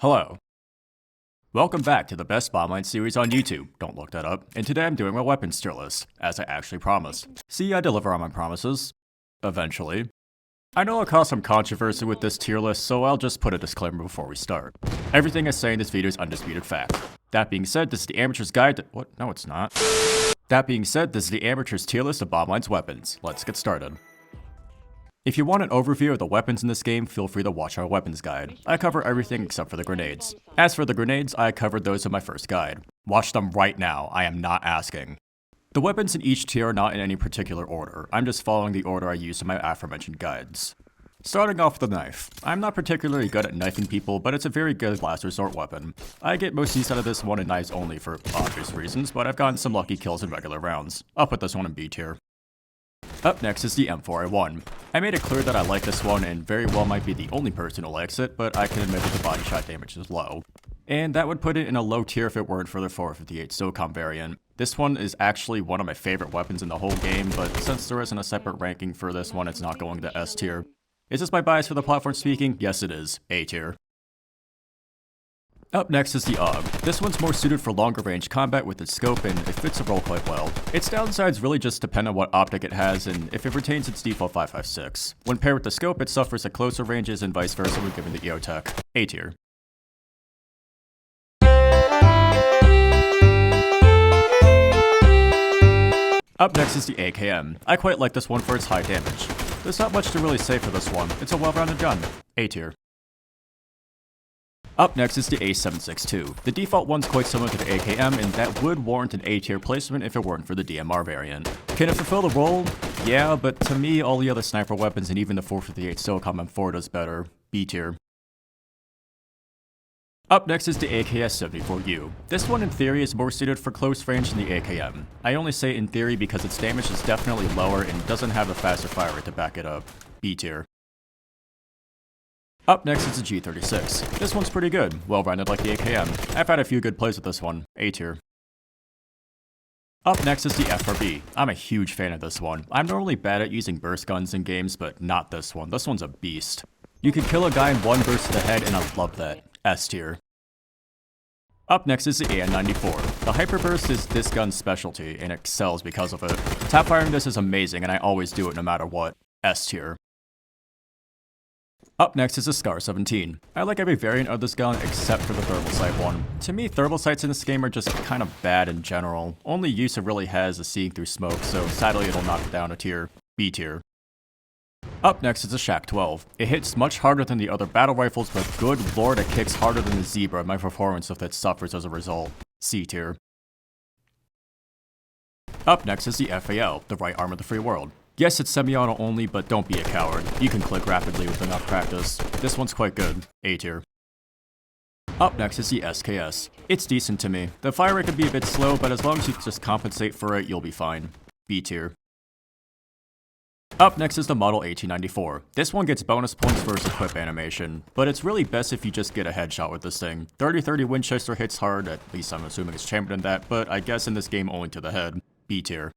Hello. Welcome back to the best Bombline series on YouTube. Don't look that up. And today I'm doing my weapons tier list, as I actually promised. See, I deliver on my promises. Eventually. I know I'll cause some controversy with this tier list, so I'll just put a disclaimer before we start. Everything I say in this video is undisputed fact. That being said, this is the amateur's guide to— what? No, it's not. That being said, this is the amateur's tier list of Bombline's weapons. Let's get started. If you want an overview of the weapons in this game, feel free to watch our weapons guide. I cover everything except for the grenades. As for the grenades, I covered those in my first guide. Watch them right now, I am not asking. The weapons in each tier are not in any particular order, I'm just following the order I used in my aforementioned guides. Starting off with the knife. I'm not particularly good at knifing people, but it's a very good last resort weapon. I get most use out of this one in knives only for obvious reasons, but I've gotten some lucky kills in regular rounds. I'll put this one in B tier. Up next is the M4A1. I made it clear that I like this one and very well might be the only person who likes it, but I can admit that the body shot damage is low. And that would put it in a low tier if it weren't for the 458 SOCOM variant. This one is actually one of my favorite weapons in the whole game, but since there isn't a separate ranking for this one, it's not going to S tier. Is this my bias for the platform speaking? Yes it is. A tier. Up next is the AUG. This one's more suited for longer range combat with its scope and it fits the role quite well. Its downsides really just depend on what optic it has and if it retains its default 5.56. When paired with the scope, it suffers at closer ranges and vice versa when given the EO tech. A tier. Up next is the AKM. I quite like this one for its high damage. There's not much to really say for this one. It's a well-rounded gun. A tier. Up next is the A762. The default one's quite similar to the AKM, and that would warrant an A tier placement if it weren't for the DMR variant. Can it fulfill the role? Yeah, but to me, all the other sniper weapons and even the 458 SOCOM M4 does better. B tier. Up next is the AKS-74U. This one in theory is more suited for close range than the AKM. I only say in theory because its damage is definitely lower and doesn't have the faster fire rate to back it up. B tier. Up next is the G36. This one's pretty good, well-rounded like the AKM. I've had a few good plays with this one. A tier. Up next is the FRB. I'm a huge fan of this one. I'm normally bad at using burst guns in games, but not this one. This one's a beast. You can kill a guy in one burst to the head, and I love that. S tier. Up next is the AN-94. The Hyperburst is this gun's specialty, and it excels because of it. Tap firing this is amazing, and I always do it no matter what. S tier. Up next is the SCAR-17. I like every variant of this gun except for the thermal sight one. To me, thermal sights in this game are just kind of bad in general. Only use it really has is seeing through smoke, so sadly it'll knock it down a tier. B tier. Up next is the Shack-12. It hits much harder than the other battle rifles, but good lord it kicks harder than the Zebra, and my performance with it suffers as a result. C tier. Up next is the FAL, the right arm of the free world. Yes, it's semi-auto only, but don't be a coward. You can click rapidly with enough practice. This one's quite good. A tier. Up next is the SKS. It's decent to me. The fire rate can be a bit slow, but as long as you just compensate for it, you'll be fine. B tier. Up next is the Model 1894. This one gets bonus points for its equip animation, but it's really best if you just get a headshot with this thing. 30-30 Winchester hits hard, at least I'm assuming it's chambered in that, but I guess in this game only to the head. B tier.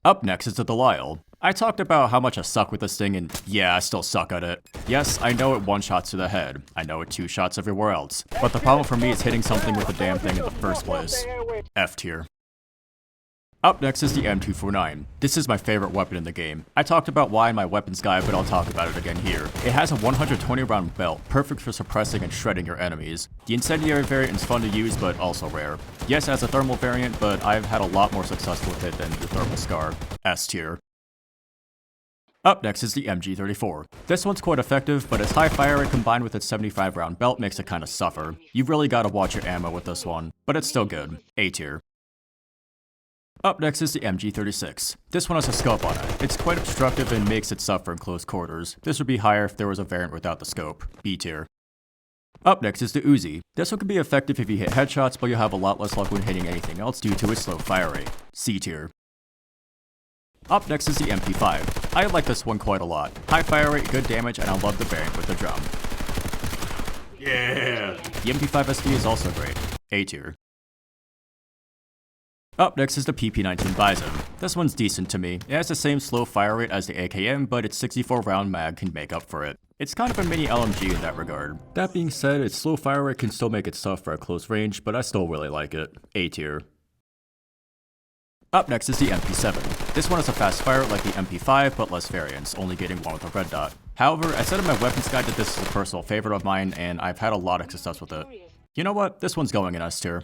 Up next is the Lisle. I talked about how much I suck with this thing, and yeah, I still suck at it. Yes, I know it one-shots to the head. I know it two-shots everywhere else. But the problem for me is hitting something with the damn thing in the first place. F tier. Up next is the M249. This is my favorite weapon in the game. I talked about why in my weapons guide, but I'll talk about it again here. It has a 120 round belt, perfect for suppressing and shredding your enemies. The incendiary variant is fun to use, but also rare. Yes, as a thermal variant, but I've had a lot more success with it than the thermal SCAR. S tier. Up next is the MG34. This one's quite effective, but its high fire rate combined with its 75 round belt makes it kinda suffer. You've really gotta watch your ammo with this one, but it's still good. A tier. Up next is the MG36. This one has a scope on it. It's quite obstructive and makes it suffer in close quarters. This would be higher if there was a variant without the scope. B tier. Up next is the Uzi. This one can be effective if you hit headshots, but you'll have a lot less luck when hitting anything else due to its slow fire rate. C tier. Up next is the MP5. I like this one quite a lot. High fire rate, good damage, and I love the variant with the drum. Yeah! The MP5 SD is also great. A tier. Up next is the PP-19 Bizon. This one's decent to me. It has the same slow fire rate as the AKM, but its 64 round mag can make up for it. It's kind of a mini LMG in that regard. That being said, its slow fire rate can still make it tough for a close range, but I still really like it. A tier. Up next is the MP7. This one is a fast fire like the MP5, but less variants, only getting one with a red dot. However, I said in my weapons guide that this is a personal favorite of mine, and I've had a lot of success with it. You know what? This one's going in S tier.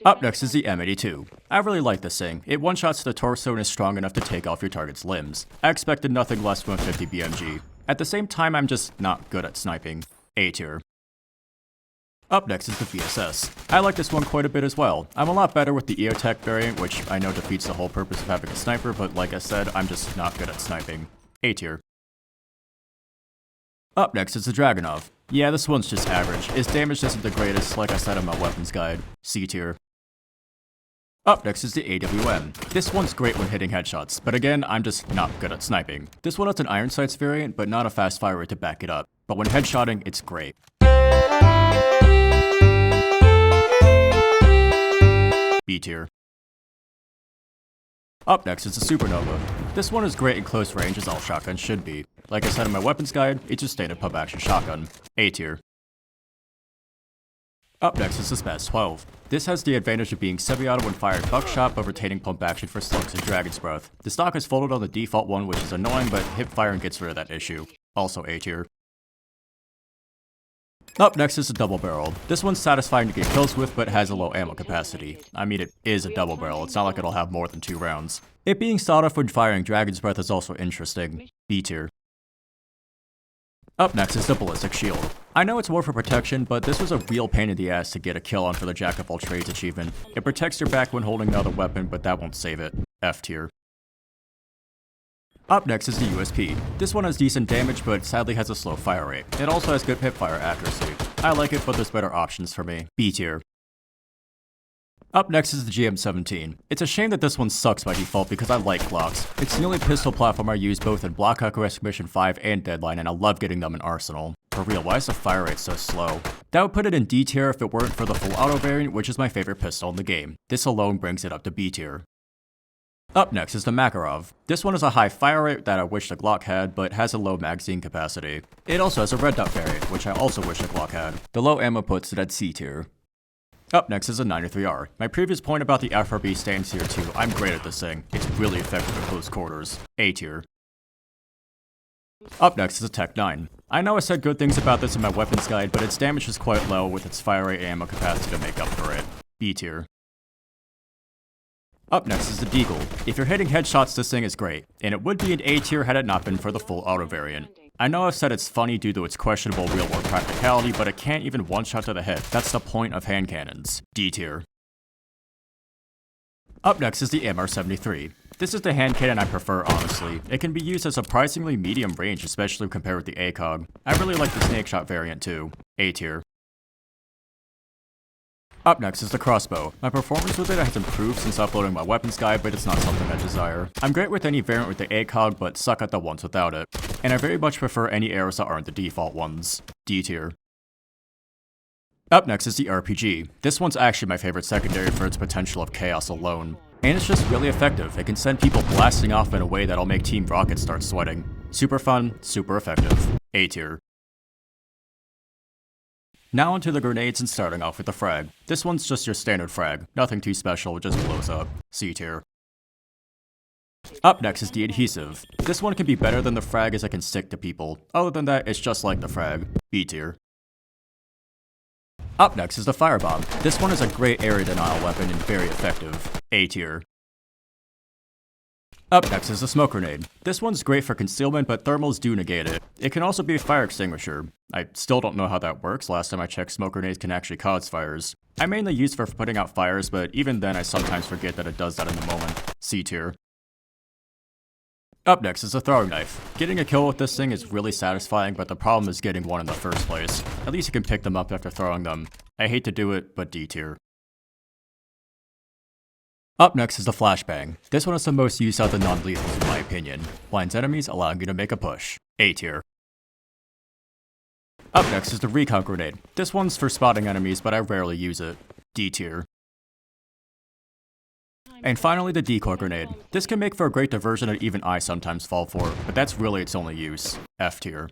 Up next is the M82. I really like this thing. It one-shots the torso and is strong enough to take off your target's limbs. I expected nothing less from a 50 BMG. At the same time, I'm just not good at sniping. A tier. Up next is the VSS. I like this one quite a bit as well. I'm a lot better with the EOTech variant, which I know defeats the whole purpose of having a sniper, but like I said, I'm just not good at sniping. A tier. Up next is the Dragunov. Yeah, this one's just average. Its damage isn't the greatest, like I said in my weapons guide. C tier. Up next is the AWM. This one's great when hitting headshots, but again, I'm just not good at sniping. This one has an iron sights variant, but not a fast fire rate to back it up. But when headshotting, it's great. B tier. Up next is the Supernova. This one is great in close range as all shotguns should be. Like I said in my weapons guide, it's a standard pump action shotgun. A tier. Up next is the Spaz 12. This has the advantage of being semi-auto when firing buckshot, but retaining pump action for slugs and dragon's breath. The stock is folded on the default one, which is annoying, but hip firing gets rid of that issue. Also A tier. Up next is the double barrel. This one's satisfying to get kills with, but has a low ammo capacity. I mean, it is a double barrel, it's not like it'll have more than 2 rounds. It being sawed-off when firing dragon's breath is also interesting. B tier. Up next is the Ballistic Shield. I know it's more for protection, but this was a real pain in the ass to get a kill on for the Jack of all trades achievement. It protects your back when holding another weapon, but that won't save it. F tier. Up next is the USP. This one has decent damage, but sadly has a slow fire rate. It also has good hipfire accuracy. I like it, but there's better options for me. B tier. Up next is the GM17. It's a shame that this one sucks by default because I like Glocks. It's the only pistol platform I use both in Block Conquest Mission 5 and Deadline, and I love getting them in Arsenal. For real, why is the fire rate so slow? That would put it in D tier if it weren't for the full auto variant, which is my favorite pistol in the game. This alone brings it up to B tier. Up next is the Makarov. This one has a high fire rate that I wish the Glock had, but has a low magazine capacity. It also has a red dot variant, which I also wish the Glock had. The low ammo puts it at C tier. Up next is the 93R. My previous point about the FRB stands here too. I'm great at this thing. It's really effective at close quarters. A tier. Up next is the Tech 9. I know I said good things about this in my weapons guide, but its damage is quite low with its fire rate and ammo capacity to make up for it. B tier. Up next is the Deagle. If you're hitting headshots, this thing is great, and it would be an A tier had it not been for the full auto variant. I know I've said it's funny due to its questionable real-world practicality, but it can't even one-shot to the head. That's the point of hand cannons. D tier. Up next is the MR73. This is the hand cannon I prefer, honestly. It can be used at surprisingly medium range, especially compared with the ACOG. I really like the snake shot variant too. A tier. Up next is the Crossbow. My performance with it has improved since uploading my weapons guide, but it's not something I desire. I'm great with any variant with the ACOG, but suck at the ones without it. And I very much prefer any arrows that aren't the default ones. D tier. Up next is the RPG. This one's actually my favorite secondary for its potential of chaos alone. And it's just really effective. It can send people blasting off in a way that'll make Team Rocket start sweating. Super fun, super effective. A tier. Now onto the grenades and starting off with the Frag. This one's just your standard frag. Nothing too special, it just blows up. C tier. Up next is the Adhesive. This one can be better than the Frag as it can stick to people. Other than that, it's just like the Frag. B tier. Up next is the Firebomb. This one is a great area denial weapon and very effective. A tier. Up next is the Smoke Grenade. This one's great for concealment, but thermals do negate it. It can also be a fire extinguisher. I still don't know how that works. Last time I checked, smoke grenades can actually cause fires. I mainly use it for putting out fires, but even then I sometimes forget that it does that in the moment. C tier. Up next is the throwing knife. Getting a kill with this thing is really satisfying, but the problem is getting one in the first place. At least you can pick them up after throwing them. I hate to do it, but D tier. Up next is the Flashbang. This one is the most used out of the non-lethals in my opinion. Blinds enemies, allowing you to make a push. A tier. Up next is the Recon Grenade. This one's for spotting enemies, but I rarely use it. D tier. And finally, the Decoy Grenade. This can make for a great diversion that even I sometimes fall for, but that's really its only use. F tier.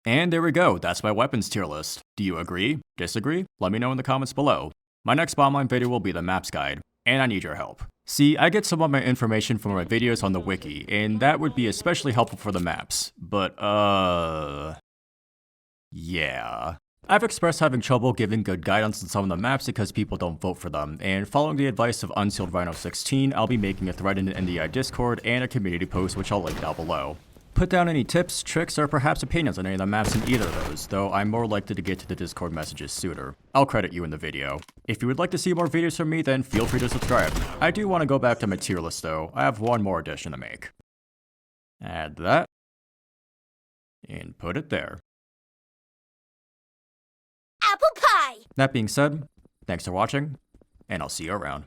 And there we go, that's my weapons tier list. Do you agree? Disagree? Let me know in the comments below. My next Bombline video will be the maps guide, and I need your help. See, I get some of my information from my videos on the wiki, and that would be especially helpful for the maps. But, yeah. I've expressed having trouble giving good guidance on some of the maps because people don't vote for them, and following the advice of Unsealed Rhino 16, I'll be making a thread in the NDI Discord and a community post which I'll link down below. Put down any tips, tricks, or perhaps opinions on any of the maps in either of those, though I'm more likely to get to the Discord messages sooner. I'll credit you in the video. If you would like to see more videos from me, then feel free to subscribe. I do want to go back to my tier list though, I have one more addition to make. Add that, and put it there. Apple pie! That being said, thanks for watching, and I'll see you around.